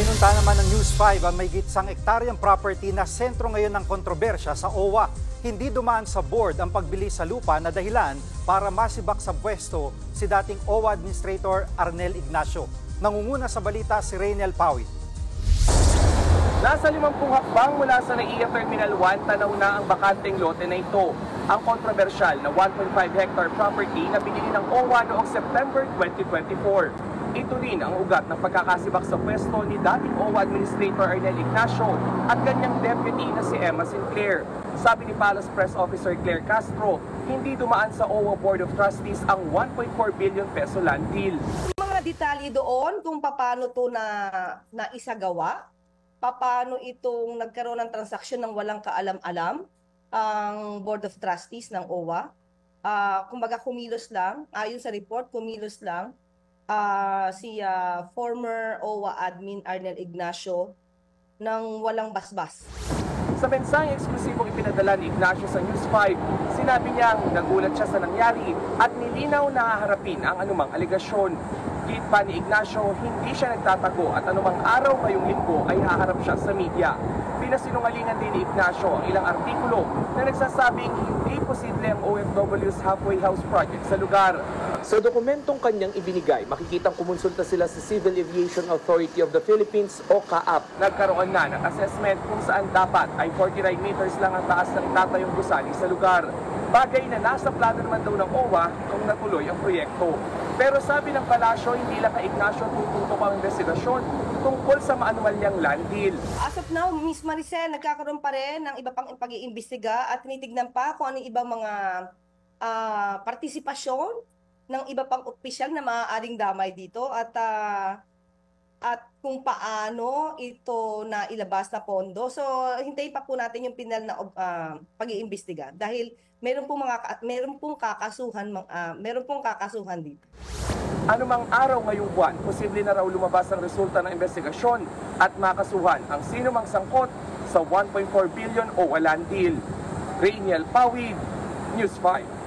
Pinunta naman ng News 5 ang may gitsang ektaryang property na sentro ngayon ng kontrobersya sa OWA. Hindi dumaan sa board ang pagbili sa lupa na dahilan para masibak sa pwesto si dating OWA Administrator Arnel Ignacio. Nangunguna sa balita si Rainiel Pawit. Nasa 50 hakbang mula sa NAIA Terminal 1, tanaw na ang bakanteng lote na ito. Ang kontrobersyal na 1.5 hectare property na binili ng OWA noong September 2024. Ito rin ang ugat ng pagkakasibak sa pwesto ni dating OWA Administrator Arnel Ignacio at kanyang deputy na si Emma Sinclair. Sabi ni Palace Press Officer Claire Castro, hindi dumaan sa OWA Board of Trustees ang 1.4 billion peso land deal. Mga detalye doon kung paano ito na isagawa, paano itong nagkaroon ng transaksyon ng walang kaalam-alam ang Board of Trustees ng OWA. Kumbaga kumilos lang, ayon sa report, kumilos lang si former OWA admin Arnel Ignacio ng walang basbas. Sa mensaheng eksklusibong ipinadala ni Ignacio sa News 5, sinabi niyang nagulat siya sa nangyari at nilinaw na haharapin ang anumang aligasyon. Git pa ni Ignacio, hindi siya nagtatago at anumang araw ngayong linggo ay haharap siya sa media. Pinasinungalingan din ni Ignacio ang ilang artikulo na nagsasabing hindi posible ang OFW's halfway house project sa lugar. Sa dokumentong kanyang ibinigay, makikitang kumonsulta sila sa Civil Aviation Authority of the Philippines o CAAP. Nagkaroon na ng assessment kung saan dapat ay 49 meters lang ang taas ng itatayong gusali sa lugar. Bagay na nasa plano naman daw ng OWA kung natuloy ang proyekto. Pero sabi ng palasyo, hindi lang kay Ignacio tututok ang investigasyon tungkol sa maanumalyang land deal. As of now, Ms. Maricel, nagkakaroon pa rin ng iba pang pag-iimbestiga at tinitignan pa kung ano ibang mga partisipasyon ng iba pang opisyal na maaaring damay dito at kung paano ito na ilabas na pondo. So, hintayin pa po natin yung pinal na pag-iimbestiga dahil meron pong kakasuhan dito. Anumang araw ngayong buwan, posible na raw lumabas ang resulta ng investigasyon at makasuhan ang sinumang sangkot sa 1.4 billion OWA land deal. Rainiel Pawid, News 5.